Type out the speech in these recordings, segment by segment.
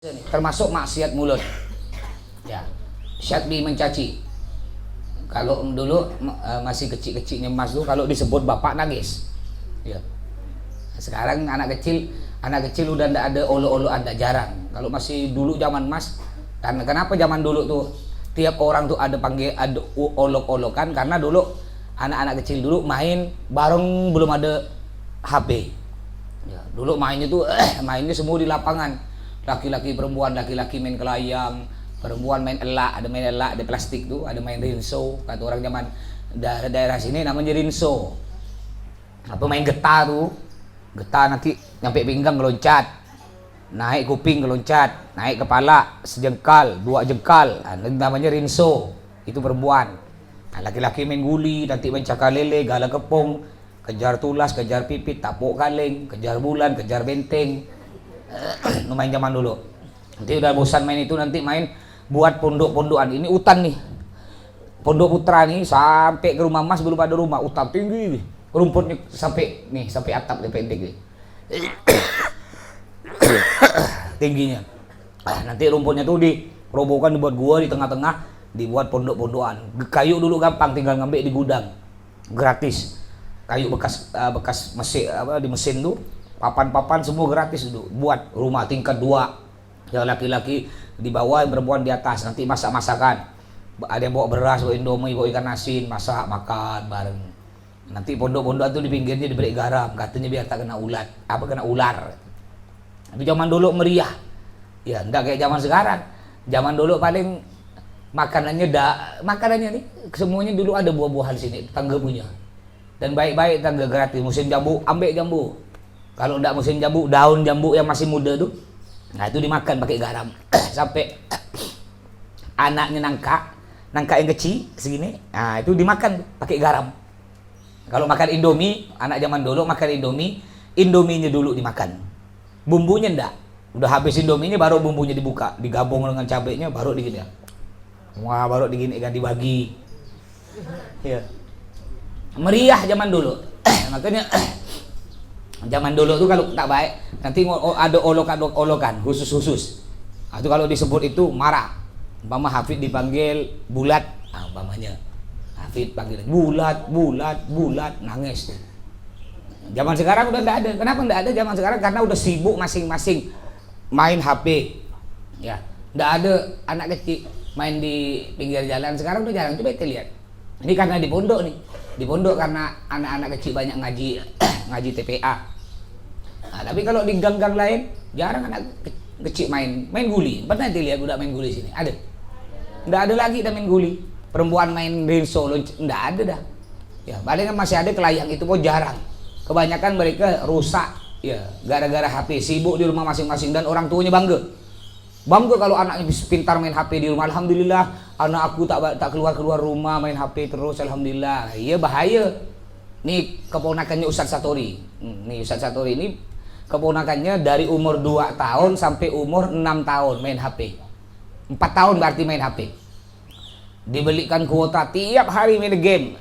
Termasuk maksiat mulut ya, syatmi mencaci. Kalau dulu masih kecil-kecilnya Mas tuh kalau disebut bapak nangis ya. Sekarang anak kecil udah ndak ada olo-oloan, ndak jarang. Kalau masih dulu zaman Mas, karena kenapa zaman dulu tuh tiap orang tuh ada olok-olokan, karena dulu anak-anak kecil dulu main bareng, belum ada HP ya. Dulu mainnya tuh mainnya semua di lapangan, laki-laki perempuan, laki-laki main kelayang, perempuan main elak, ada plastik tuh, ada main rinso, kata orang zaman daerah sini namanya rinso. Apa main getah tuh, getah nanti nyampe pinggang ngeloncat, naik kuping ngeloncat, naik kepala sejengkal, dua jengkal, namanya rinso, itu perempuan. Nah, laki-laki main guli, nanti main cakar lele, gala kepong, kejar tulas, kejar pipit, tapuk kaleng, kejar bulan, kejar benteng. Main zaman dulu. Nanti udah bosan main itu, nanti main buat pondok-pondokan. Ini hutan nih, Pondok Putra nih, sampai ke rumah Mas belum ada rumah, hutan tinggi nih, rumputnya sampai nih, sampai atap nih, pendek nih tingginya. Nanti rumputnya tuh dirobohkan, dibuat gua di tengah-tengah, dibuat pondok-pondokan. Kayu dulu gampang, tinggal ngambil di gudang gratis. Kayu bekas mesin di mesin tuh, papan-papan semua gratis dulu. Buat rumah tingkat 2, yang laki-laki di bawah, yang perempuan di atas. Nanti masak-masakan, ada yang bawa beras, bawa indomie, bawa ikan asin, masak makan bareng. Nanti pondok-pondokan tuh di pinggirnya diberi garam, katanya biar tak kena kena ular. Tapi zaman dulu meriah ya, enggak kayak zaman sekarang. Zaman dulu paling makanannya nih semuanya dulu ada buah-buahan sini, tetangga punya, dan baik-baik tetangga gratis. Musim jambu, ambil jambu. Kalau enggak musim jambu, daun jambu yang masih muda tuh, nah itu dimakan pakai garam sampai anaknya nangka yang kecil segini, nah itu dimakan pakai garam. Kalau makan Indomie, anak zaman dulu makan Indominya dulu dimakan, bumbunya enggak. Udah habis Indominya baru bumbunya dibuka, digabung dengan cabenya, baru digini ya. Wah, baru digini kan, dibagi ya. Meriah zaman dulu. Makanya zaman dulu tuh kalau tak baik, nanti ada olokan khusus. Nah, itu kalau disebut itu marah. Umpama Hafid dipanggil bulat, umpamanya Hafid panggil bulat, nangis. Zaman sekarang udah enggak ada. Kenapa enggak ada zaman sekarang? Karena udah sibuk masing-masing main HP ya. Enggak ada anak kecil main di pinggir jalan sekarang, udah jarang. Coba kita lihat. Ini karena di pondok nih. Di pondok karena anak-anak kecil banyak ngaji TPA. Nah, tapi kalau di gang-gang lain jarang anak kecil main guli. Pernah dilihat udah main guli sini? Ada? Enggak ada lagi dah main guli. Perempuan main rinso, enggak ada dah. Ya, paling kan masih ada kelayang, itu pun jarang. Kebanyakan mereka rusak ya gara-gara HP, sibuk di rumah masing-masing, dan orang tuanya bangga kalau anaknya pintar main HP di rumah. Alhamdulillah, anak aku tak keluar rumah, main HP terus, alhamdulillah. Iya, bahaya. Nih keponakannya Ustadz Satori. Nih Ustadz Satori ini keponakannya dari umur 2 tahun sampai umur 6 tahun main HP. 4 tahun berarti main HP. Dibelikan kuota tiap hari main game,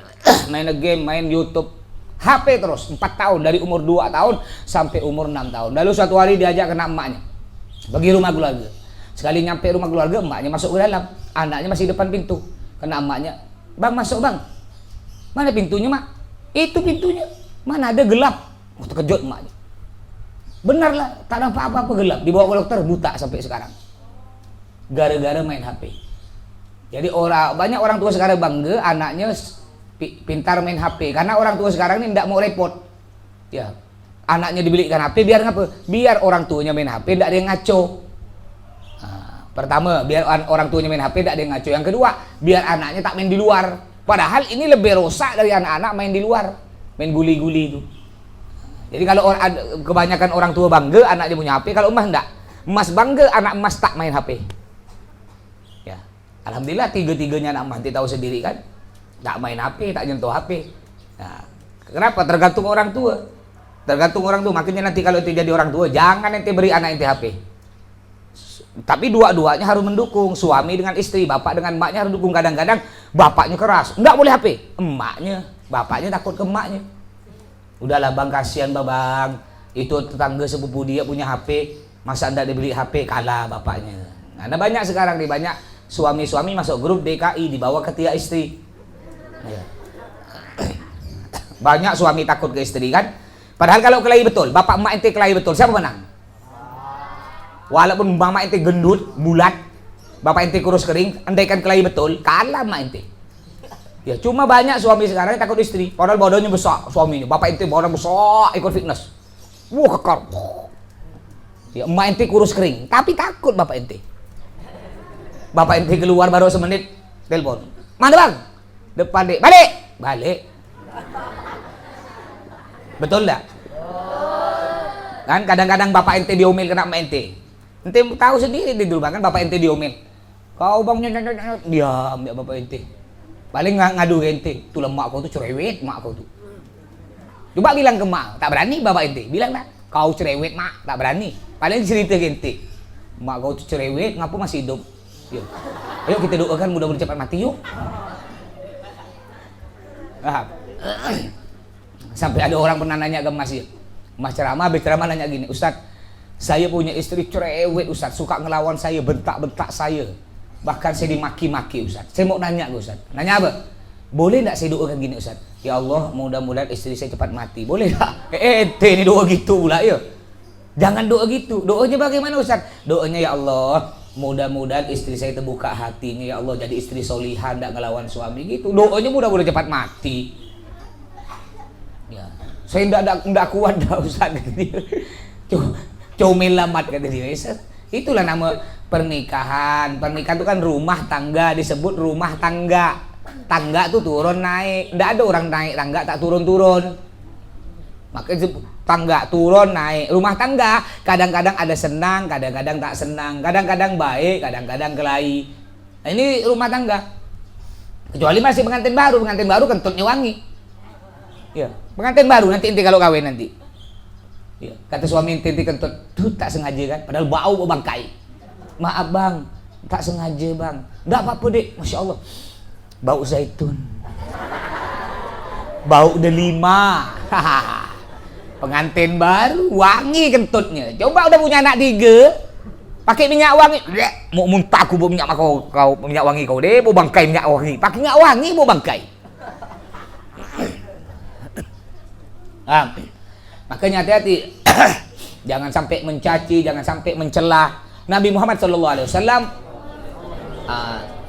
main YouTube, HP terus 4 tahun, dari umur 2 tahun sampai umur 6 tahun. Lalu suatu hari diajak kena emaknya pergi rumah keluarga. Sekali nyampe rumah keluarga, emaknya masuk ke dalam, anaknya masih depan pintu. Kena emaknya, "Bang, masuk bang." "Mana pintunya, mak?" "Itu pintunya." "Mana ada, gelap." Oh, terkejut emaknya. Benar lah, tak nampak apa-apa, gelap. Dibawa ke dokter, buta sampai sekarang, gara-gara main HP. Jadi banyak orang tua sekarang bangga anaknya pintar main HP, karena orang tua sekarang ini tidak mau repot ya. Anaknya dibelikan HP biar ngapa? Biar orang tuanya main HP, tidak ada yang ngaco. Pertama, biar orang tuanya main HP, tidak ada yang ngaco. Yang kedua, biar anaknya tak main di luar. Padahal ini lebih rusak dari anak-anak main di luar, main guli-guli itu. Jadi kalau kebanyakan orang tua bangga anaknya punya HP, kalau emas enggak. Emas bangga anak emas tak main HP. Ya, alhamdulillah tiga-tiganya anak emas, tahu sendiri kan, tak main HP, tak nyentuh HP. Nah, kenapa? Tergantung orang tua. Makanya nanti kalau itu jadi orang tua, jangan nanti beri anak ente HP. Tapi dua-duanya harus mendukung, suami dengan istri, bapak dengan emaknya harus dukung. Kadang-kadang bapaknya keras, enggak boleh HP. Bapaknya takut ke emaknya. Udahlah bang, kasihan bang, itu tetangga sepupu dia punya HP, Masa anda dibeli HP kalah bapaknya. Nah, banyak sekarang nih, banyak suami-suami masuk grup DKI dibawa ketiak istri. Ya. Banyak suami takut ke istri kan. Padahal kalau kelahi betul, bapak emak ente kelahi betul, siapa menang? Walaupun mama ente gendut, bulat, bapak ente kurus kering, andaikan kelahi betul, kalah emak ente. Ya, cuma banyak suami sekarang yang takut istri. Padahal badannya besar suaminya, bapak ente badan besar, ikut fitness. Wah, kekar. Ya, emak ente kurus kering, tapi takut bapak ente. Bapak ente keluar baru semenit, telepon. Mana bang? Depan dek. Balik. Balik. Betul tak? Kan kadang-kadang bapak ente diomel kena emak ente. Ente tahu sendiri di dulu kan bapak ente diomel. Kau bang diam ya bapak ente. Paling ngadu ke ente. Tuh mak kau tuh cerewet mak kau tuh. Coba bilang ke mak, tak berani bapak ente. Bilang tak? Kau cerewet mak, tak berani. Paling cerita ke ente. Mak kau tuh cerewet, ngapa masih hidup? Yuk. Ayo kita doakan mudah-mudahan cepat mati yuk. Sampai ada orang pernah nanya ke Mas ceramah, habis ceramah nanya gini, Ustadz, saya punya istri cerewet Ustadz, suka ngelawan saya, bentak-bentak saya, bahkan saya dimaki-maki Ustadz. Saya mau nanya ke Ustadz, nanya apa? Boleh nggak saya doakan gini Ustadz? Ya Allah, mudah-mudahan istri saya cepat mati. Boleh nggak? Ini doa gitu pula ya. Jangan doa gitu. Doanya bagaimana Ustadz? Doanya ya Allah, mudah-mudahan istri saya terbuka hatinya ya Allah, jadi istri solihan, nggak ngelawan suami gitu. Doanya mudah-mudahan cepat mati. Ya, saya ndak kuat dah Ustaz kata dia. Comel lamat kata dia. Itulah nama pernikahan. Pernikahan itu kan rumah tangga, disebut rumah tangga. Tangga tuh turun naik. Ndak ada orang naik tangga tak turun-turun. Makanya tangga turun naik. Rumah tangga kadang-kadang ada senang, kadang-kadang tak senang, kadang-kadang baik, kadang-kadang kelahi. Nah, ini rumah tangga. Kecuali masih pengantin baru kentutnya wangi. Ya, pengantin baru nanti inti kalau kawin nanti. Ya, kata suami inti kentut, tuh tak sengaja kan, padahal bau bangkai. Maaf bang, tak sengaja bang. Nggak apa-apa dek, masya Allah. Bau zaitun, bau delima. Pengantin baru wangi kentutnya. Coba udah punya anak 3, pakai minyak wangi. Mau muntah aku bau minyak kau minyak wangi kau deh, bau bangkai minyak wangi. Pakai minyak wangi bau bangkai. Makanya hati-hati. Jangan sampai mencaci, jangan sampai mencela. Nabi Muhammad SAW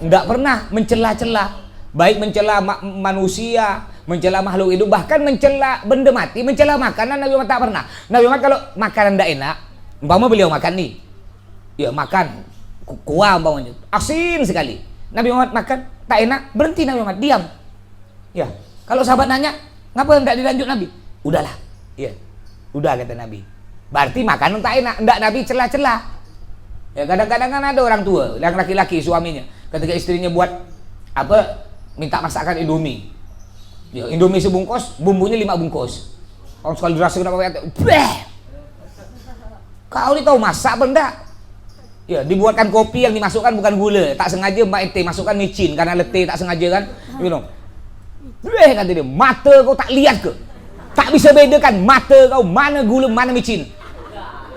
tidak pernah mencela-cela, baik mencela manusia, mencela makhluk hidup, bahkan mencela benda mati, mencela makanan. Nabi Muhammad tak pernah. Nabi Muhammad kalau makanan tidak enak, umpama beliau makan nih, ya makan kuah umpamanya asin sekali, Nabi Muhammad makan tak enak, berhenti Nabi Muhammad, diam. Ya, kalau sahabat nanya, ngapa tidak dilanjut Nabi? Udahlah, ya, udah kata Nabi. Berarti makanan tak enak, ndak Nabi celah-celah. Ya kadang-kadang kan ada orang tua, yang laki-laki suaminya, ketika istrinya buat apa, minta masakan Indomie. Ya, Indomie sebungkus, bumbunya 5 bungkus. Kalau sekali dirasa kenapa kayak, kau ini tahu masak benda? Ya, dibuatkan kopi yang dimasukkan bukan gula, tak sengaja mbak ente masukkan micin karena letih tak sengaja kan, gitu. Kata dia, mata kau tak lihat ke? Tak bisa bedakan mata kau mana gula mana micin.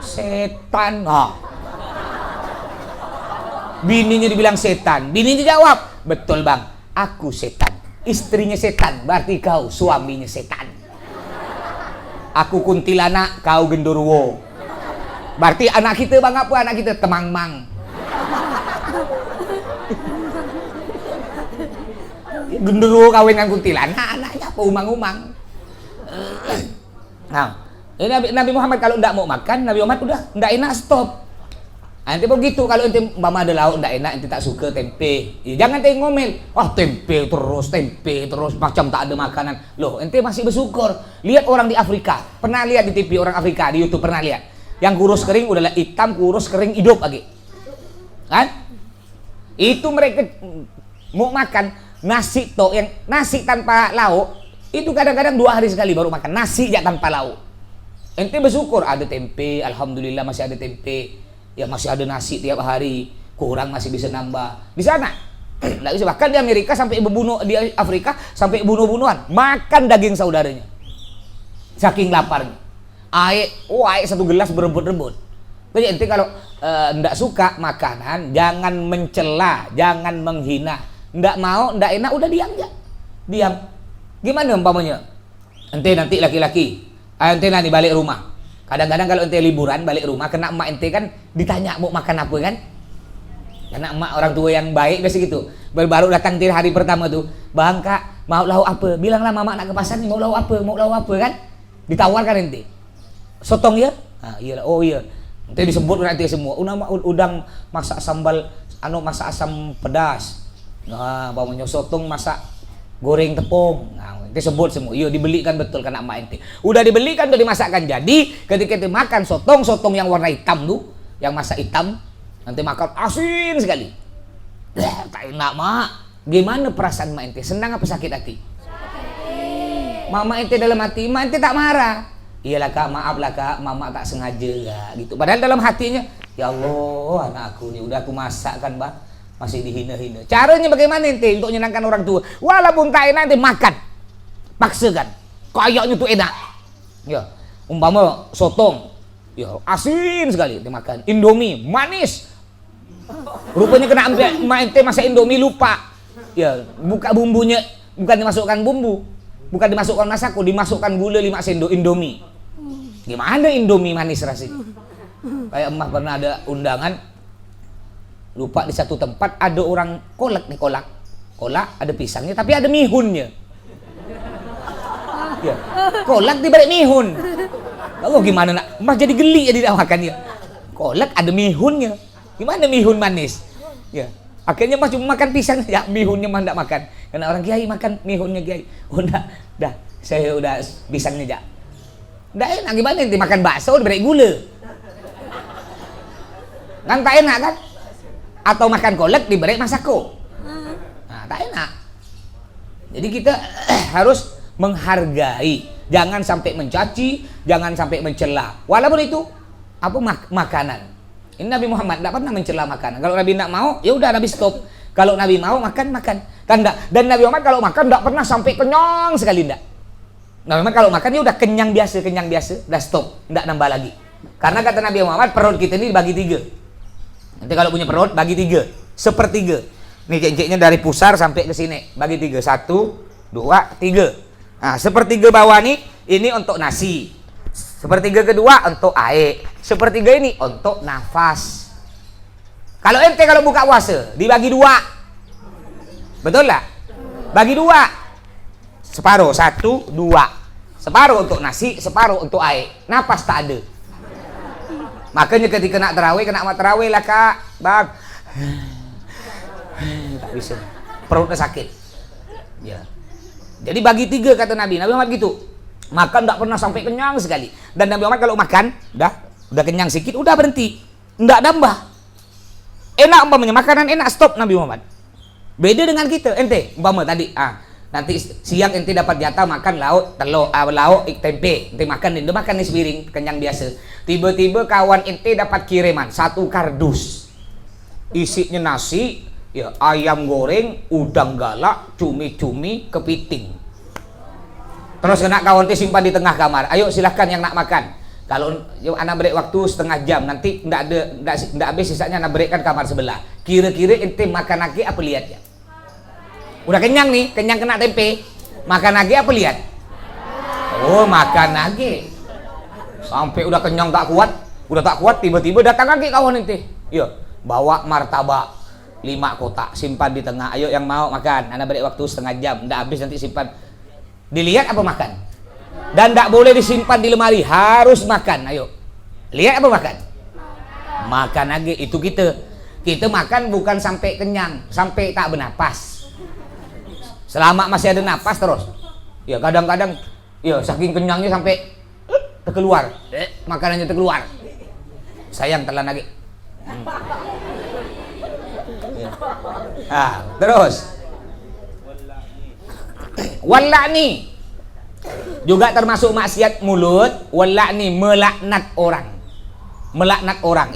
Setan. Bininya dibilang setan. Bininya jawab, betul bang, aku setan. Istrinya setan, berarti kau suaminya setan. Aku kuntilanak, kau genderuwo. Berarti anak kita bang apa? Anak kita temang-mang. Genderuwo kawin dengan kuntilanak, anaknya apa umang-umang. Nah, ini Nabi Muhammad kalau tidak mau makan, Nabi Muhammad udah tidak enak stop. Nanti begitu kalau ente mama ada lauk tidak enak, ente tak suka tempe, ya, jangan ente ngomel, tempe terus macam tak ada makanan. Loh, ente masih bersyukur. Lihat orang di Afrika, pernah lihat di TV orang Afrika di YouTube pernah lihat, yang kurus kering udah hitam, kurus kering hidup lagi, kan? Itu mereka mau makan nasi toh, yang nasi tanpa lauk. Itu kadang-kadang 2 hari sekali baru makan nasi ya tanpa lauk. Ente bersyukur ada tempe, alhamdulillah masih ada tempe, ya masih ada nasi tiap hari, kurang masih bisa nambah. Di sana nggak bisa, bahkan di Amerika sampai berbunuh, di Afrika sampai bunuh-bunuhan, makan daging saudaranya, saking laparnya. Air 1 gelas berebut-rebut. Jadi ente kalau ndak suka makanan, jangan mencela, jangan menghina. Ndak mau, ndak enak, udah diam aja. Diam. Gimana umpamanya? Ente nanti laki-laki, ente nanti balik rumah. Kadang-kadang kalau ente liburan balik rumah, kena emak ente kan ditanya mau makan apa kan? Karena emak orang tua yang baik biasa gitu. Baru datang di hari pertama tuh, bang kak mau lauk apa? Bilanglah mama nak ke pasar nih mau lauk apa? Mau lauk apa kan? Ditawarkan ente. Sotong ya? Ah iya, oh iya. Nanti disebut nanti semua. Udang masak sambal, masak asam pedas. Nah, bawangnya sotong masak goreng tepung. Nah, nanti sebut semua. Iya dibelikan betul karena emak ente. Udah dibelikan tuh dimasakkan. Jadi ketika ente makan sotong yang warna hitam tuh, yang masak hitam, nanti makan asin sekali. Tak enak mak. Gimana perasaan mak ente? Senang apa sakit hati? Mama ente dalam hati, mak ente tak marah. Iyalah kak, maaf lah kak, mama tak sengaja kak, gitu. Padahal dalam hatinya, ya Allah anakku nih udah aku masak kan bang, masih dihina-hina. Caranya bagaimana ente untuk menyenangkan orang tua? Walaupun tak enak ente makan, paksakan. Kayaknya tuh enak. Ya, umpama sotong, ya asin sekali ente makan. Indomie manis, rupanya kena ambil ente masak Indomie lupa. Ya, buka bumbunya, bukan dimasukkan bumbu, bukan dimasukkan masako, dimasukkan gula 5 sendok Indomie. Gimana Indomie manis rasanya? Kayak emak pernah ada undangan, lupa di satu tempat ada orang kolak nih, kolak ada pisangnya tapi ada mihunnya. Ya, kolak dibalik mihun. Lalu gimana nak? Emak jadi geli jadi tidak makan ya. Kolak ada mihunnya. Gimana mihun manis? Ya, akhirnya mas cuma makan pisang ya, mihunnya mah tidak makan. Karena orang kiai makan mihunnya kiai. Oh dah, saya udah pisangnya aja. Nggak enak gimana nanti makan bakso diberi gula. Kan tak enak kan? Atau makan kolak diberi masako. Nah, tak enak. Jadi kita harus menghargai, jangan sampai mencaci, jangan sampai mencela. Walaupun itu apa makanan. Ini Nabi Muhammad tidak pernah mencela makanan. Kalau Nabi tidak mau, ya udah Nabi stop. Kalau Nabi mau makan. Dan Nabi Muhammad kalau makan tidak pernah sampai kenyang sekali tidak. Nah memang kalau makan dia udah kenyang biasa, udah stop, tidak nambah lagi. Karena kata Nabi Muhammad perut kita ini dibagi 3. Nanti kalau punya perut bagi 3, sepertiga. Nih cinciknya dari pusar sampai ke sini, bagi 3, 1, 2, 3. Nah sepertiga bawah nih, ini untuk nasi. Sepertiga kedua untuk air. Sepertiga ini untuk nafas. Kalau ente kalau buka puasa dibagi 2, betul lah? Bagi 2. Separuh, 1, 2. Separuh untuk nasi, separuh untuk air. Napas tak ada. Makanya ketika nak terawih lah kak, bang. Tak bisa. Perutnya sakit. Ya. Jadi bagi 3 kata Nabi. Nabi Muhammad gitu. Makan tak pernah sampai kenyang sekali. Dan Nabi Muhammad kalau makan, udah kenyang sedikit, udah berhenti. Nggak nambah. Enak umpamanya, makanan enak, stop Nabi Muhammad. Beda dengan kita, ente umpama tadi, nanti siang ente dapat jatah makan lauk telur, lauk tempe, ente makan nih sepiring kenyang biasa. Tiba-tiba kawan ente dapat kiriman 1 kardus, isinya nasi, ya ayam goreng, udang galak, cumi-cumi, kepiting. Terus kena kawan ente simpan di tengah kamar. Ayo silahkan yang nak makan. Kalau anak break waktu setengah jam, nanti ndak habis sisanya anak breakkan kamar sebelah. Kira-kira ente makan lagi apa lihat ya? Udah kenyang nih, kenyang kena tempe. Makan lagi apa lihat? Oh, makan lagi. Sampai udah kenyang tak kuat, tiba-tiba datang lagi kawan ente. Iya, bawa martabak 5 kotak, simpan di tengah. Ayo yang mau makan. Anak beri waktu setengah jam, ndak habis nanti simpan. Dilihat apa makan? Dan ndak boleh disimpan di lemari, harus makan. Ayo. Lihat apa makan? Makan lagi. Itu kita makan bukan sampai kenyang, sampai tak bernapas. Selama masih ada napas terus. Ya kadang-kadang ya saking kenyangnya sampai terkeluar. Makanannya terkeluar. Sayang telan lagi. Ya. Terus. Walakni juga termasuk maksiat mulut. Walakni melaknat orang.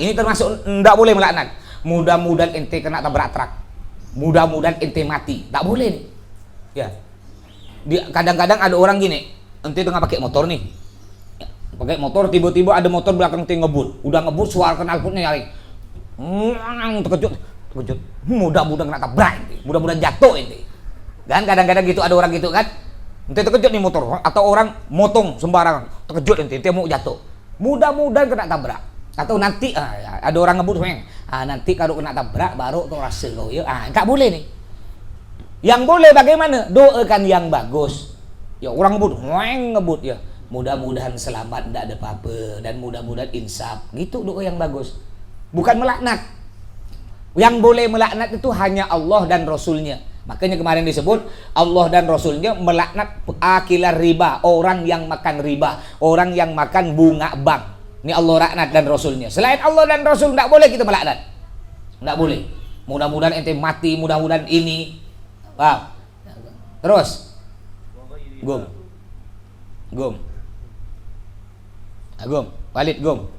Ini termasuk enggak boleh melaknat. Mudah-mudahan ente kena tabrak truk. Mudah-mudahan ente mati. Tak boleh nih. Ya. Kadang-kadang ada orang gini, ente tengah pakai motor nih. pakai motor, tiba-tiba ada motor belakang dia ngebut, udah ngebut suara knalpotnya nyaring, terkejut, mudah-mudahan kena tabrak, mudah-mudahan jatuh ini, kan kadang-kadang gitu ada orang gitu kan, ente terkejut nih motor, atau orang motong sembarangan, terkejut ente mau jatuh, mudah-mudahan kena tabrak, atau nanti ada orang ngebut, nanti kalau kena tabrak baru tuh rasa kau ya, nggak boleh nih, yang boleh bagaimana, doakan yang bagus, ya orang ngebut ya. Mudah-mudahan selamat, tidak ada apa-apa, dan mudah-mudahan insaf, gitu doa yang bagus, bukan melaknat. Yang boleh melaknat itu hanya Allah dan Rasulnya. Makanya kemarin disebut Allah dan Rasulnya melaknat akilar riba, orang yang makan riba, orang yang makan bunga bank. Ini Allah laknat dan Rasulnya. Selain Allah dan Rasul tidak boleh kita melaknat, tidak boleh. Mudah-mudahan ente mati, mudah-mudahan ini. Wow. Terus Gum, Walid Gum.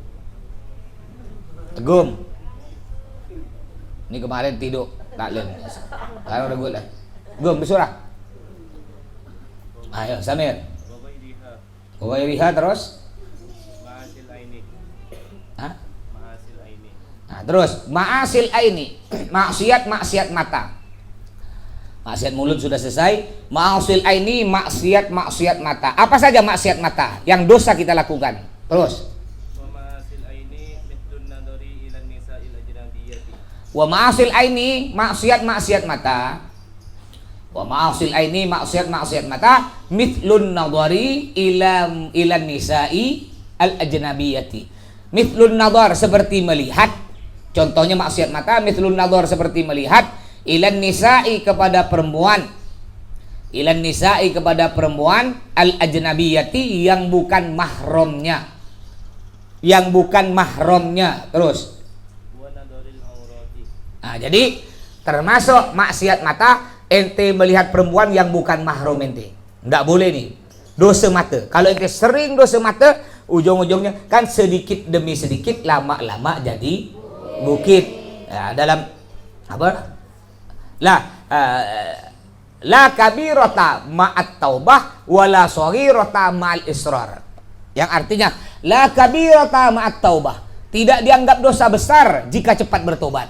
Ini kemarin tidur taklim. Sekarang udah good lah. Gum bersurah. Ayo Samir. Wairiha terus. Ma'asil aini. Hah? Ma'asil aini. Nah, terus ma'asil aini. Maksiat mata. Maksiat mulut sudah selesai. Ma'asil aini, maksiat mata. Apa saja maksiat mata yang dosa kita lakukan? Terus. Wa ma'asil aini mithlun nadari ila nisa ila ajnabiyati. Wa ma'asil aini, maksiat mata. Wa ma'asil aini, maksiat mata mithlun nadari ila nisa'i al ajnabiyati. Mithlun nadar seperti melihat. Contohnya maksiat mata, mithlun nadar seperti melihat ila nisa'i kepada perempuan. Ila nisa'i kepada perempuan al ajnabiyati yang bukan mahramnya. Terus. Wa nadaril aurati. Nah, jadi termasuk maksiat mata ente melihat perempuan yang bukan mahram ente. Enggak boleh nih. Dosa mata. Kalau ente sering dosa mata, ujung-ujungnya kan sedikit demi sedikit, lama-lama jadi bukit. Ya, dalam apa? La kabirata ma'at taubah wala saghirata ma'al israr. Yang artinya la kabirata ma'at taubah, tidak dianggap dosa besar jika cepat bertobat.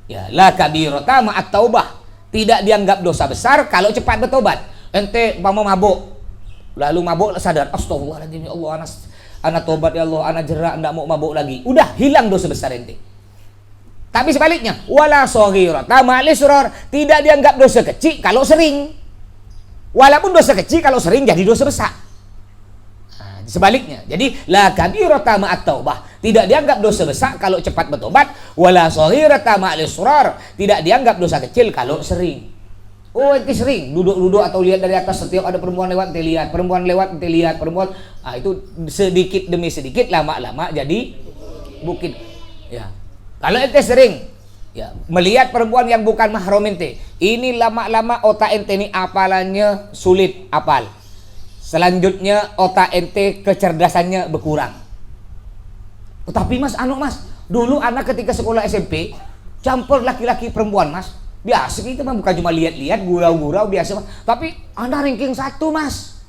Ya, la kabirata ma'at taubah, tidak dianggap dosa besar kalau cepat bertobat. Ente mau mabuk, lalu mabuk sadar, astagfirullahaladzim ya Allah, anak tobat ya Allah, anak jerak, enggak mau mabuk lagi. Udah hilang dosa besar ente. Tapi sebaliknya, wala saghirata ma'al israr, tidak dianggap dosa kecil kalau sering. Walaupun dosa kecil kalau sering jadi dosa besar. Nah, sebaliknya. Jadi la kabirata ma'at taubah, tidak dianggap dosa besar kalau cepat bertobat, wala saghirata ma'al israr, tidak dianggap dosa kecil kalau sering. Oh, ente sering duduk-duduk atau lihat dari atas, setiap ada perempuan lewat ente lihat, perempuan lewat ente lihat, perempuan. Ah, itu sedikit demi sedikit, lama-lama jadi bukit. Ya. Kalau ente sering ya melihat perempuan yang bukan mahram ente, ini lama-lama otak ente ini apalannya sulit apal. Selanjutnya otak ente kecerdasannya berkurang. Oh, tapi mas, dulu anak ketika sekolah SMP campur laki-laki perempuan mas. Biasa kita mah bukan cuma lihat-lihat, gurau-gurau biasa mas. Tapi anda ranking 1 mas.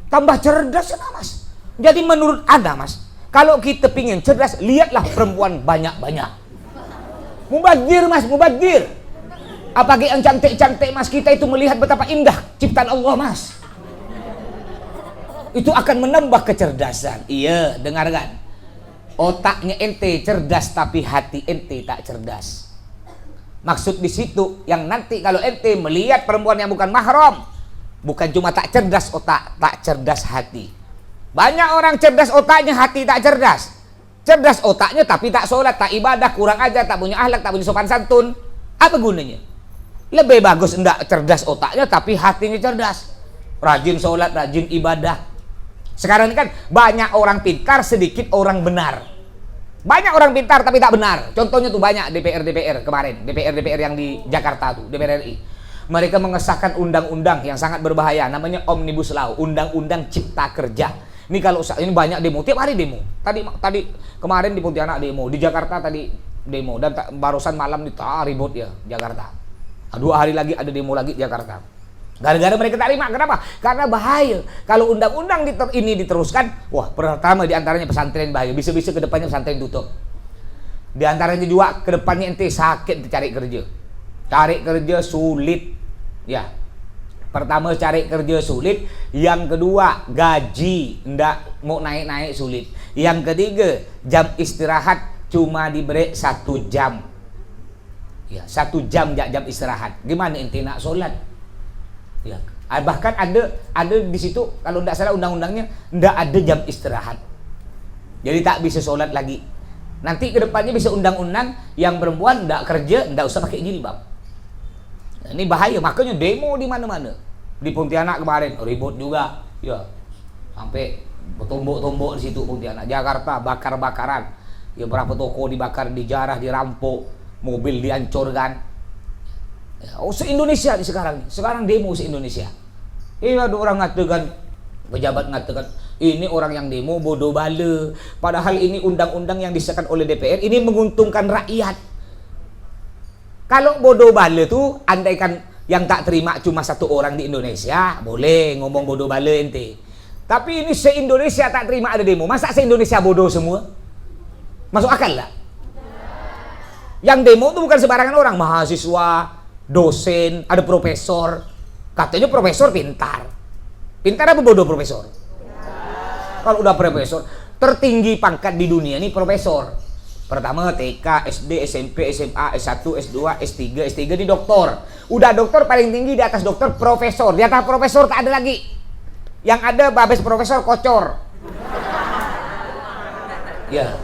Tambah cerdas ya mas. Jadi menurut anda mas, kalau kita pingin cerdas, lihatlah perempuan banyak-banyak. Mubazir mas, mubazir. Apalagi yang cantik-cantik mas, kita itu melihat betapa indah ciptaan Allah mas. Itu akan menambah kecerdasan. Iya, dengarkan. Otaknya ente cerdas tapi hati ente tak cerdas. Maksud di situ yang nanti kalau ente melihat perempuan yang bukan mahram, bukan cuma tak cerdas otak, tak cerdas hati. Banyak orang cerdas otaknya, hati tak cerdas. Cerdas otaknya tapi tak sholat, tak ibadah, kurang ajar, tak punya akhlak, tak punya sopan santun. Apa gunanya? Lebih bagus enggak cerdas otaknya tapi hatinya cerdas. Rajin sholat, rajin ibadah. Sekarang ini kan banyak orang pintar, sedikit orang benar. Banyak orang pintar tapi tak benar. Contohnya tuh banyak DPR kemarin, DPR yang di Jakarta tuh, DPR RI. Mereka mengesahkan undang-undang yang sangat berbahaya, namanya Omnibus Law, Undang-Undang Cipta Kerja. Ini kalau ini banyak demo, tiap hari demo. Tadi kemarin di Pontianak demo, di Jakarta tadi demo, dan barusan malam di ribut ya Jakarta. 2 hari lagi ada demo lagi di Jakarta. Gara-gara mereka tak terima. Kenapa? Karena bahaya. Kalau undang-undang ini diteruskan, wah, pertama di antaranya pesantren bahaya. Bisa-bisa ke depannya pesantren tutup. Di antaranya juga ke depannya ente sakit cari kerja. Cari kerja sulit. Ya. Pertama cari kerja sulit, yang kedua gaji ndak mau naik-naik sulit. Yang ketiga, jam istirahat cuma diberi 1 jam. Ya, 1 jam jam istirahat. Gimana ente nak sholat? Ya, bahkan ada di situ kalau tidak salah undang-undangnya tidak ada jam istirahat. Jadi tak bisa sholat lagi. Nanti kedepannya bisa undang-undang yang perempuan tidak kerja, tidak usah pakai jilbab. Nah, ini bahaya, makanya demo di mana-mana. Di Pontianak kemarin ribut juga, ya sampai bertombok-tombok di situ Pontianak. Jakarta bakar-bakaran, ya berapa toko dibakar, dijarah, dirampok, mobil dihancurkan. Ya, se-Indonesia nih sekarang demo se-Indonesia. Ada orang ngatakan, pejabat ngatakan, ini orang yang demo bodoh bala. Padahal ini undang-undang yang disahkan oleh DPR, ini menguntungkan rakyat. Kalau bodoh bala tuh, andaikan yang tak terima cuma 1 orang di Indonesia, boleh ngomong bodoh bala ente. Tapi ini se-Indonesia tak terima ada demo. Masa se-Indonesia bodoh semua? Masuk akal lah. Yang demo tuh bukan sembarangan orang, mahasiswa, dosen, ada profesor. Katanya profesor pintar. Pintar apa bodoh profesor? Kalau udah profesor, tertinggi pangkat di dunia ini profesor. Pertama TK, SD, SMP, SMA, S1, S2, S3, S3 di doktor. Udah doktor paling tinggi, di atas doktor profesor. Di atas profesor tak ada lagi. Yang ada babes profesor kocor. Ya,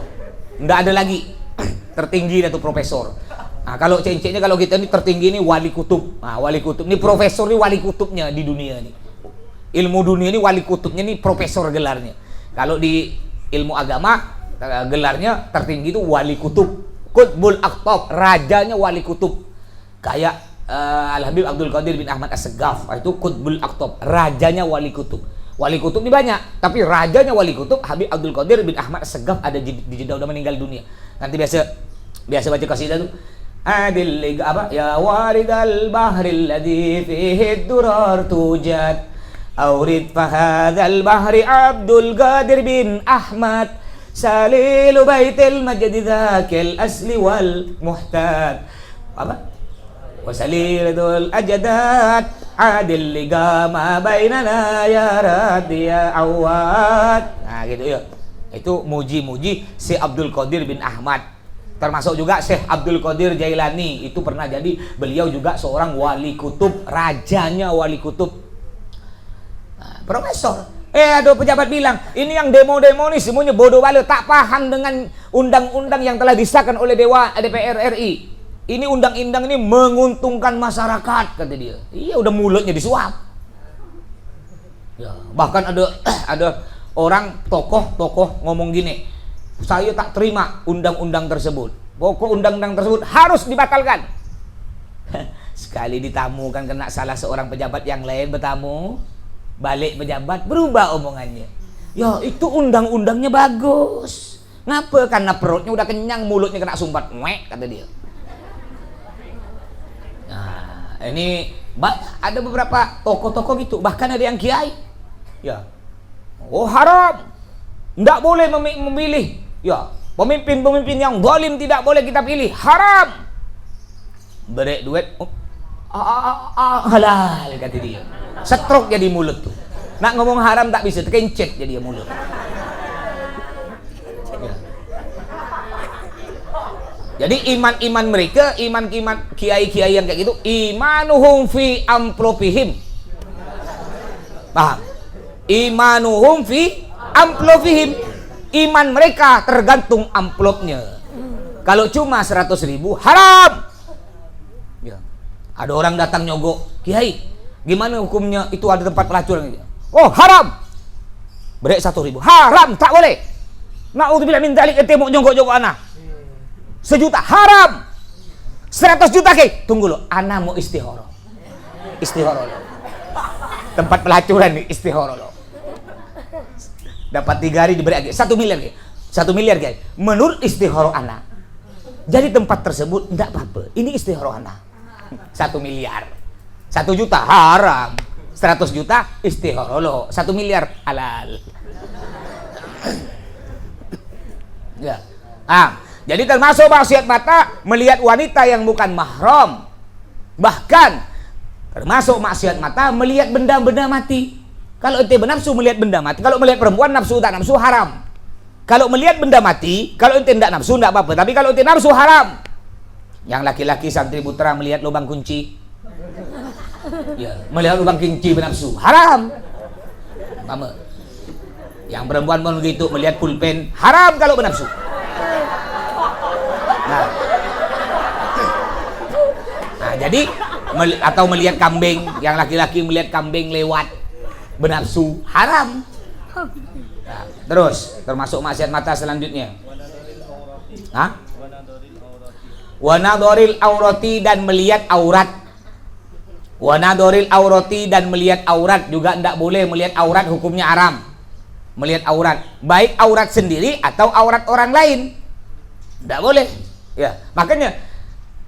nggak ada lagi. Tertinggi itu profesor. Nah, kalau cincinnya kalau kita ini tertinggi ini wali kutub. Nah, wali kutub ini profesor ini wali kutubnya di dunia ini. Ilmu dunia ini wali kutubnya ini profesor gelarnya. Kalau di ilmu agama gelarnya tertinggi itu wali kutub. Qutbul Aqtab, rajanya wali kutub. Kayak Al-Habib Abdul Qadir bin Ahmad As-Segaf, itu Qutbul Aqtab, rajanya wali kutub. Wali kutub ini banyak, tapi rajanya wali kutub Habib Abdul Qadir bin Ahmad As-Segaf ada di Jeddah, udah meninggal dunia. Nanti biasa baca qasidah tuh. Adil apa ya waridal bahril ladzi fihi durar tujad aurid fahadzal bahri Abdul Qadir bin Ahmad salilu baitil majd dzakil asli wal muhtad apa wasalilul ajadat adil ligama bainana ya rabbi ya awad. Nah gitu ya, itu muji-muji si Abdul Qadir bin Ahmad. Termasuk juga Syekh Abdul Qadir Jailani, itu pernah jadi beliau juga seorang wali kutub, rajanya wali kutub. Nah, profesor. Ada pejabat bilang, ini yang demo-demo nih semuanya bodoh bala, tak paham dengan undang-undang yang telah disahkan oleh DPR RI. Ini undang-undang ini menguntungkan masyarakat, kata dia. Iya, udah mulutnya disuap. Ya, bahkan ada orang tokoh ngomong gini, saya tak terima undang-undang tersebut. Pokok undang-undang tersebut harus dibatalkan. Sekali ditamukan kena salah seorang pejabat yang lain bertamu, balik pejabat berubah omongannya. Ya itu undang-undangnya bagus. Ngapa? Karena perutnya udah kenyang, mulutnya kena sumbat. Mwek, kata dia. Nah ini ada beberapa tokoh-tokoh gitu. Bahkan ada yang kiai. Ya, oh haram, nggak boleh memilih. Ya, pemimpin-pemimpin yang zalim tidak boleh kita pilih, haram. Beri duit, halal, kata dia. Stroke jadi mulut tuh. Nak ngomong haram tak bisa, terkencet jadi mulut. Ya. Jadi iman-iman mereka, iman kiai-kiai yang kayak gitu, imanuhum fi amplopihim. Paham? Imanuhum fi amplopihim. Iman mereka tergantung amplopnya. Kalau cuma 100.000 haram. Ya. Ada orang datang nyogok, kiai, gimana hukumnya itu ada tempat pelacuran? Oh haram. Beri 1.000 haram, tak boleh. Na'udzubillah min dzalik, ente mau nyogok-nyogok anak 1 juta haram. 100 juta ke? Tunggu lo, anak mau istihoro. Istihoro lo. Tempat pelacuran nih istihoro lo. Dapat 3 hari diberi lagi 1 miliar ke? 1 miliar guys. Menurut istihoro anak. Jadi tempat tersebut tidak apa-apa. Ini istihoro anak. 1 miliar. 1 juta haram, 100 juta istihoro, 1 miliar halal. Ya. Jadi termasuk maksiat mata melihat wanita yang bukan mahram. Bahkan termasuk maksiat mata melihat benda-benda mati. Kalau ente bernafsu melihat benda mati, kalau melihat perempuan nafsu tak nafsu haram. Kalau melihat benda mati, kalau ente tidak nafsu tidak apa-apa, tapi kalau ente nafsu haram. Yang laki-laki santri putra melihat lubang kunci, ya, melihat lubang kunci bernafsu haram. Mama. Yang perempuan pun begitu, melihat pulpen haram kalau bernafsu. Nah, jadi atau melihat kambing, yang laki-laki melihat kambing lewat bernafsu haram. Nah, terus termasuk maksiat mata selanjutnya. Wanadoril aurati dan melihat aurat. Wanadoril aurati dan melihat aurat juga tidak boleh. Melihat aurat hukumnya haram. Melihat aurat, baik aurat sendiri atau aurat orang lain, tidak boleh. Ya, makanya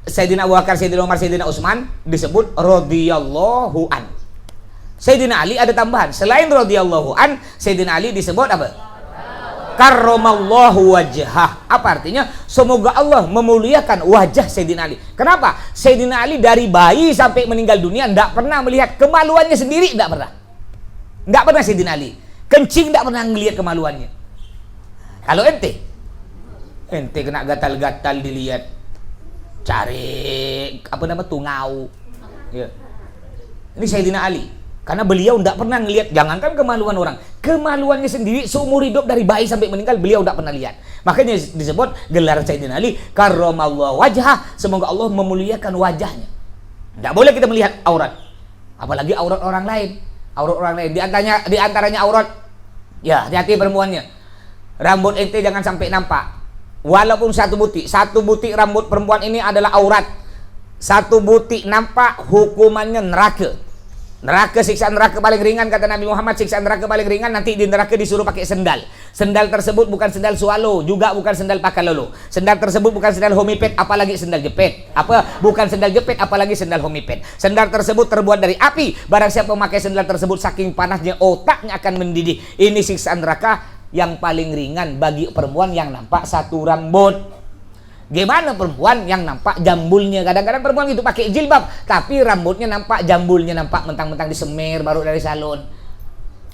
Sayyidina Abu Bakar, Sayyidina Umar, Sayyidina Utsman disebut radhiyallahu an. Sayyidina Ali ada tambahan, selain radhiyallahu an, Sayyidina Ali disebut apa? Karramallahu wajhah. Apa artinya? Semoga Allah memuliakan wajah Sayyidina Ali. Kenapa? Sayyidina Ali dari bayi sampai meninggal dunia tidak pernah melihat kemaluannya sendiri, tidak pernah. Tidak pernah Sayyidina Ali. Kencing tidak pernah melihat kemaluannya. Kalau ente kena gatal-gatal dilihat, cari apa nama tungau. Ya. Ini Sayyidina Ali. Karena beliau tidak pernah ngelihat, jangankan kemaluan orang, kemaluannya sendiri seumur hidup dari bayi sampai meninggal beliau tidak pernah lihat. Makanya disebut gelar Sayyidina Ali karramallahu wajhah, semoga Allah memuliakan wajahnya. Tidak boleh kita melihat aurat, apalagi aurat orang lain. Aurat orang lain di antaranya aurat, ya hati-hati perempuannya. Rambut ente jangan sampai nampak, walaupun satu butik rambut perempuan ini adalah aurat. Satu butik nampak, hukumannya neraka. Neraka, siksaan neraka paling ringan, kata Nabi Muhammad. Siksaan neraka paling ringan, nanti di neraka disuruh pakai sendal. Sendal tersebut bukan sendal swallow, juga bukan sendal pakai lolo. Sendal tersebut bukan sendal homipet, apalagi sendal jepit. Bukan sendal jepit, apalagi sendal homipet. Sendal tersebut terbuat dari api. Barang siapa memakai sendal tersebut, saking panasnya otaknya akan mendidih. Ini siksaan neraka yang paling ringan bagi perempuan yang nampak satu rambut. Gimana perempuan yang nampak jambulnya? Kadang-kadang perempuan itu pakai jilbab, tapi rambutnya nampak, jambulnya nampak, mentang-mentang disemir baru dari salon.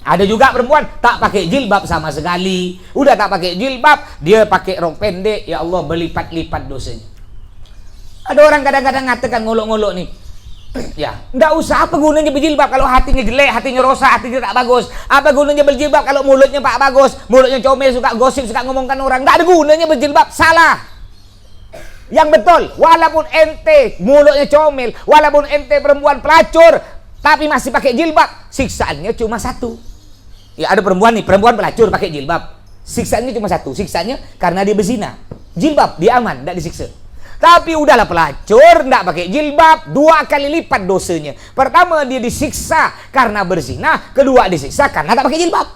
Ada juga perempuan tak pakai jilbab sama sekali. Udah tak pakai jilbab, dia pakai rok pendek. Ya Allah, berlipat-lipat dosanya. Ada orang kadang-kadang ngatakan ngolok-ngolok nih. Ya, enggak usah, apa gunanya berjilbab kalau hatinya jelek, hatinya rosak, hatinya tak bagus. Apa gunanya berjilbab kalau mulutnya pak bagus, mulutnya comel, suka gosip, suka ngomongkan orang. Enggak ada gunanya berjilbab, salah. Yang betul, walaupun ente mulutnya comel, walaupun ente perempuan pelacur, tapi masih pakai jilbab, siksaannya cuma satu. Ya ada perempuan pelacur pakai jilbab, siksaannya cuma satu. Siksaannya karena dia berzina. Jilbab dia aman, tidak disiksa. Tapi udahlah pelacur, tidak pakai jilbab, 2 kali lipat dosanya. Pertama dia disiksa karena berzina, kedua disiksa karena tak pakai jilbab.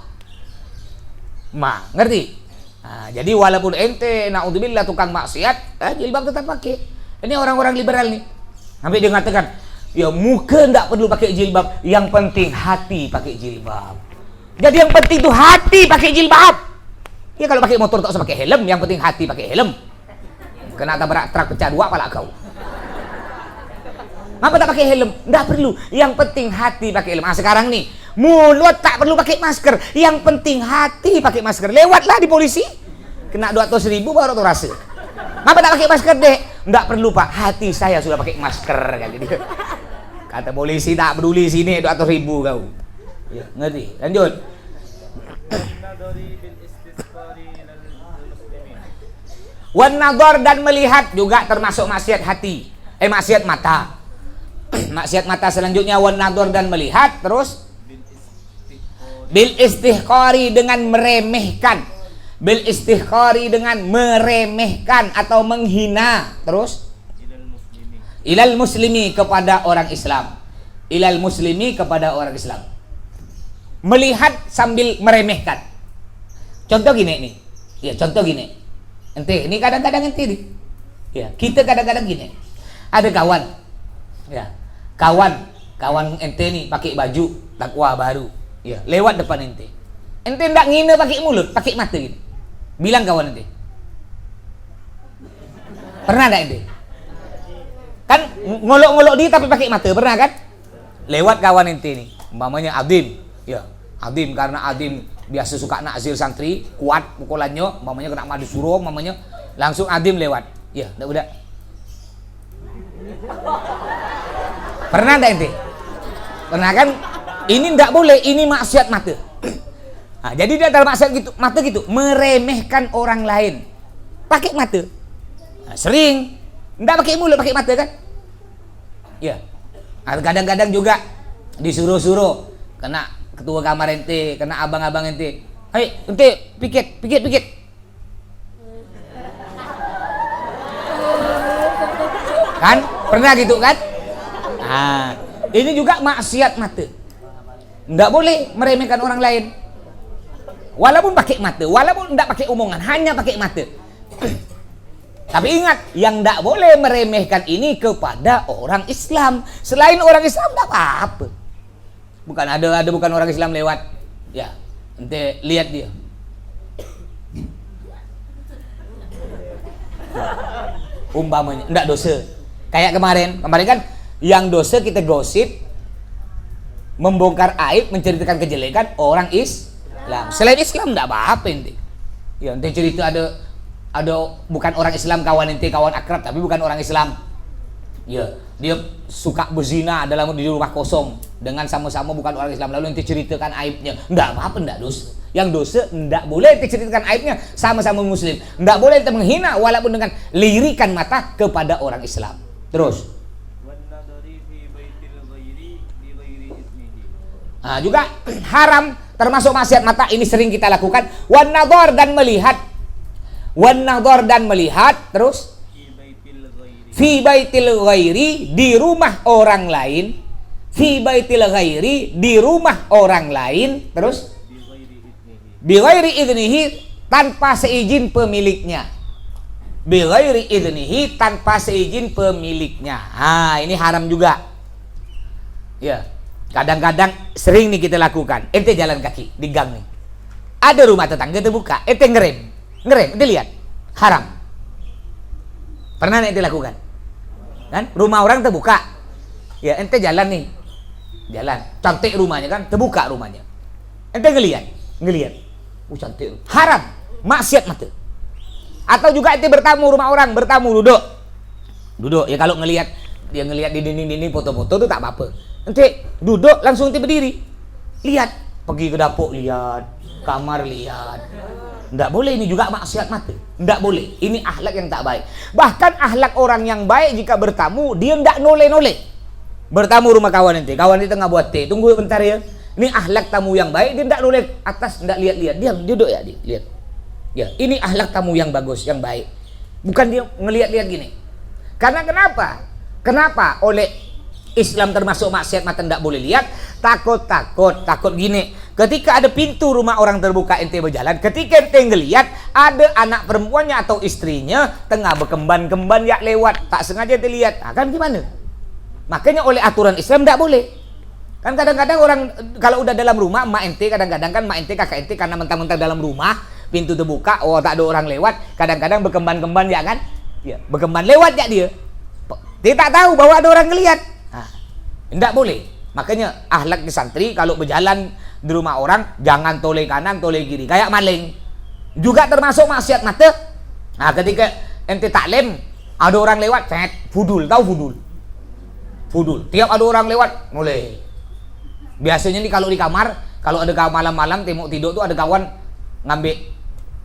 Ngerti? Nah, jadi walaupun ente naudzubillah tukang maksiat, jilbab tetap pakai. Ini orang-orang liberal nih. Sampai dia mengatakan, ya muka enggak perlu pakai jilbab, yang penting hati pakai jilbab. Jadi yang penting itu hati pakai jilbab. Ya kalau pakai motor tak usah pakai helm, yang penting hati pakai helm. Kena tabrak truk pecah 2 pala kau. Ngapa tak pakai helm? Enggak perlu. Yang penting hati pakai helm. Sekarang nih, mulut tak perlu pakai masker, yang penting hati pakai masker. Lewatlah di polisi, kena 200.000 baru tuh rasa. Ngapa tak pakai masker deh? Enggak perlu pak, hati saya sudah pakai masker kali dia. Kata polisi tak peduli sini 200.000 kau. Ya, ngerti? Lanjut. Wan nadhar dan melihat juga termasuk maksiat hati. Maksiat mata. Maksiat mata selanjutnya wan nadhar dan melihat, terus bil istihqari dengan meremehkan. Bil istihqari dengan meremehkan atau menghina. Terus ilal muslimi kepada orang Islam. Ilal muslimi kepada orang Islam. Melihat sambil meremehkan. Contoh gini nih. Ya, contoh gini. Ente, ini kadang-kadang ente nih. Ya, kita kadang-kadang gini. Ada kawan. Ya. Kawan kawan ente nih pakai baju takwa baru, ya lewat depan ente ndak ngine pakai mulut, pakai mata gini, bilang kawan ente, pernah nggak ente? Kan ngolok-ngolok dia tapi pakai mata, pernah kan? Lewat kawan ente nih, umpamanya Adim, ya Adim karena Adim biasa suka nakzir santri, kuat pukulannya, umpamanya kena madu suruh, umpamanya langsung Adim lewat, ya udah. Pernah nggak ente? Pernah kan? Ini nggak boleh, ini maksiat mata. Nah, jadi dia dalam maksiat gitu, mata gitu, meremehkan orang lain, pakai mata. Nah, sering, nggak pakai mulut, pakai mata kan? Ya. Kadang-kadang juga disuruh-suruh, kena ketua kamar ente, kena abang-abang ente. Hei, ente pikir. Kan? Pernah gitu kan? Nah, ini juga maksiat mata. Nggak boleh meremehkan orang lain. Walaupun pakai mata, walaupun nggak pakai omongan, hanya pakai mata. Tapi ingat, yang nggak boleh meremehkan ini kepada orang Islam. Selain orang Islam nggak apa-apa. Bukan ada bukan orang Islam lewat. Ya, ente lihat dia. Umpamanya, nggak dosa. Kayak kemarin kan yang dosa kita gosip, membongkar aib, menceritakan kejelekan orang Islam. Selain Islam nggak apa-apa ente. Ya, ente cerita ada bukan orang Islam kawan ente, kawan akrab tapi bukan orang Islam. Ya, dia suka berzina dalam di rumah kosong dengan sama-sama bukan orang Islam. Lalu ente ceritakan aibnya, nggak apa-apa, nggak dosa. Yang dosa nggak boleh ente ceritakan aibnya, sama-sama Muslim. Nggak boleh ente menghina walaupun dengan lirikan mata kepada orang Islam. Terus. Nah, juga haram termasuk maksiat mata ini sering kita lakukan. Wan nadhar dan melihat. Wan nadhar dan melihat, terus fi baitil ghairi, di rumah orang lain. Fi baitil ghairi, di rumah orang lain, terus bi ghairi idnihi, tanpa seizin pemiliknya. Bi ghairi idnihi, tanpa seizin pemiliknya. Ah, ini haram juga. Ya. Kadang-kadang sering nih kita lakukan. Ente jalan kaki di gang nih. Ada rumah tetangga terbuka, ente ngerem, ente lihat. Haram. Pernah ente lakukan? Kan? Rumah orang terbuka. Ya, ente jalan nih. Jalan. Cantik rumahnya kan, terbuka rumahnya. Ente ngelihat. Cantik. Haram. Maksiat mata. Atau juga ente bertamu rumah orang, duduk. Ya kalau ngelihat di dinding-dinding foto-foto itu tak apa-apa. Ente duduk langsung ente berdiri, lihat, pergi ke dapur lihat, kamar lihat. Nggak boleh, ini juga maksiat mata. Nggak boleh, ini akhlak yang tak baik. Bahkan akhlak orang yang baik jika bertamu dia nggak noleh-noleh. Bertamu rumah kawan ente tengah buat teh, tunggu bentar ya. Ini akhlak tamu yang baik, dia nggak noleh atas, nggak lihat-lihat, dia duduk ya, lihat. Ya, ini akhlak tamu yang bagus, yang baik. Bukan dia ngelihat-lihat gini. Karena kenapa oleh Islam termasuk maksiat mata tidak boleh lihat, takut gini. Ketika ada pintu rumah orang terbuka ente berjalan, ketika ente ngelihat ada anak perempuannya atau istrinya tengah berkemban-kemban ya lewat, tak sengaja ente lihat, kan gimana? Makanya oleh aturan Islam tidak boleh. Kan kadang-kadang orang kalau udah dalam rumah, kadang-kadang kan mak ente, kakak ente karena mentang-mentang dalam rumah, pintu terbuka, tak ada orang lewat, kadang-kadang berkemban-kemban ya kan? Ya, berkemban lewat ya dia. Dia tak tahu bahwa ada orang ngelihat. Tidak boleh. Makanya akhlak di santri kalau berjalan di rumah orang jangan toleh kanan toleh kiri kayak maling, juga termasuk maksiat mata. Nah, ketika ente taklim ada orang lewat, fudul, tahu fudul, tiap ada orang lewat mulai. Biasanya nih kalau di kamar, kalau ada kawan malam-malam tembok tidur tuh ada kawan ngambil,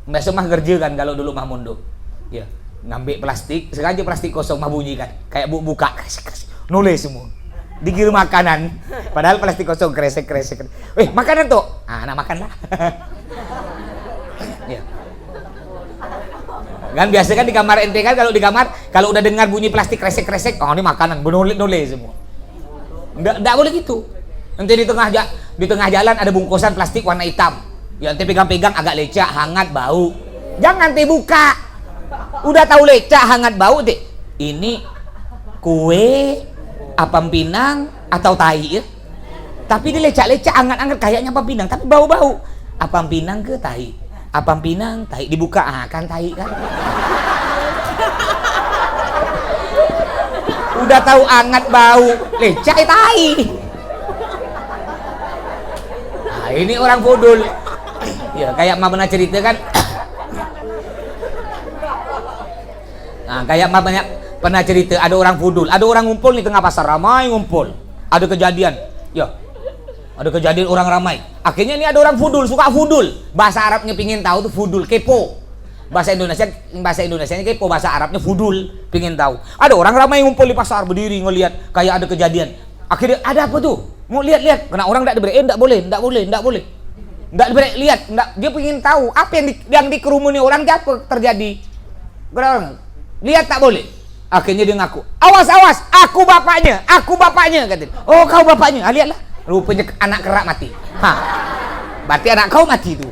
biasa mah kerja kan kalau dulu mah mondok ya, ngambil plastik, sengaja plastik kosong mah bunyi kan kayak buka kasih nulis semua dikirim makanan, padahal plastik kosong, kresek. Makanan tuh, nak makan lah. Ya. Kan biasa kan di kamar ente kan, kalau di kamar kalau udah dengar bunyi plastik kresek, ini makanan, nulis semua. Nggak boleh gitu. Ente di tengah jalan ada bungkusan plastik warna hitam, ya ente pegang-pegang agak lecak, hangat, bau. Jangan ente buka. Udah tahu lecak, hangat, bau, ini kue, apam pinang, atau tai ya. Tapi dilecak-lecak, anget-anget kayaknya apam pinang, tapi bau-bau. Apam pinang ke tai? Apam pinang, tai dibuka, kan tai kan. Udah tahu anget bau, lecak tai. Nah, ini orang fudul. Ya, kayak Ma pernah cerita kan. Nah, kayak Ma pernah cerita ada orang fudul, ada orang ngumpul di tengah pasar, ramai ngumpul. Ada kejadian. Ya. Ada kejadian orang ramai. Akhirnya ini ada orang fudul, suka fudul. Bahasa Arabnya pingin tahu tuh fudul, kepo. Bahasa Indonesianya kepo, bahasa Arabnya fudul, pingin tahu. Ada orang ramai ngumpul di pasar, berdiri ngelihat kayak ada kejadian. Akhirnya ada apa tuh? Mau lihat-lihat. Karena orang enggak diberi, enggak boleh. Enggak diberi lihat, enggak. Dia pingin tahu apa yang dikerumuni orang apa terjadi. Orang lihat tak boleh. Akhirnya dia ngaku, awas, aku bapaknya, katanya. Oh, kau bapaknya, lihatlah. Rupanya anak kerak mati. Berarti anak kau mati itu.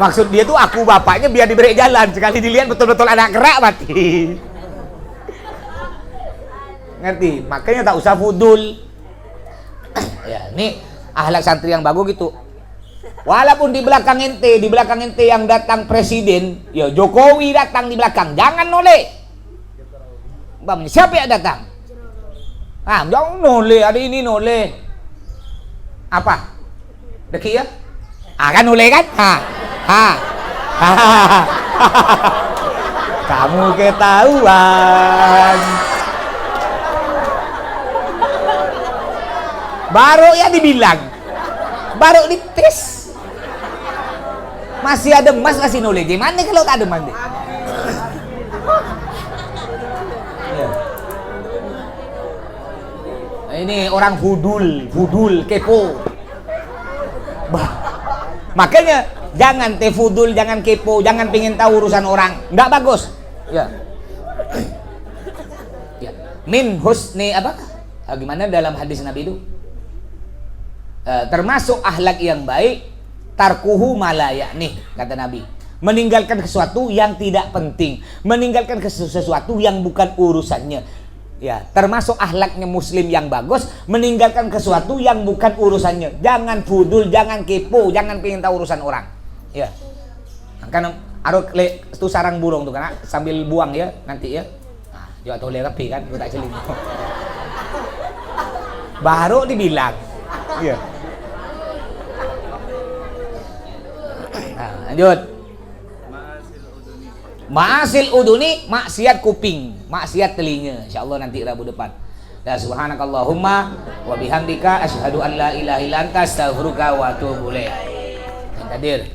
Maksud dia tuh aku bapaknya biar diberi jalan. Sekali dilihat betul-betul anak kerak mati. Ngerti? Makanya tak usah fudul. Ya, ini akhlak santri yang bagus gitu. Walaupun di belakang ente yang datang presiden, ya Jokowi datang di belakang, jangan noleh. Bang, siapa yang datang? Jangan noleh, ada ini noleh. Apa? Deki ya? Kan noleh kan? Kamu ketahuan. Baru ya dibilang, baru dites. Masih ada emas masih noleh. Gimana kalau tak ada mandi? Ini orang fudul, kepo. Makanya jangan fudul, jangan kepo, jangan pengen tahu urusan orang. Nggak bagus. Ya. Min husni apa? Gimana dalam hadis Nabi itu? Termasuk akhlak yang baik, tarkuhu malaya nih kata Nabi. Meninggalkan sesuatu yang tidak penting, meninggalkan sesuatu yang bukan urusannya. Ya, termasuk akhlaknya muslim yang bagus, meninggalkan sesuatu yang bukan urusannya. Jangan fudul, jangan kepo, jangan pengen tahu urusan orang. Ya. Kan aduh itu sarang burung tuh kan sambil buang ya nanti ya. Nah, juga tahu rapi kan, tak celing. Baru dibilang. Iya. Nah, lanjut. Ma'asil uduni, maksiat kuping, maksiat telinga. Insyaallah nanti Rabu depan. Ya subhanakallahumma wa bihamdika asyhadu an la ilaha illa anta astaghfiruka wa atubu ilaik. Hadir.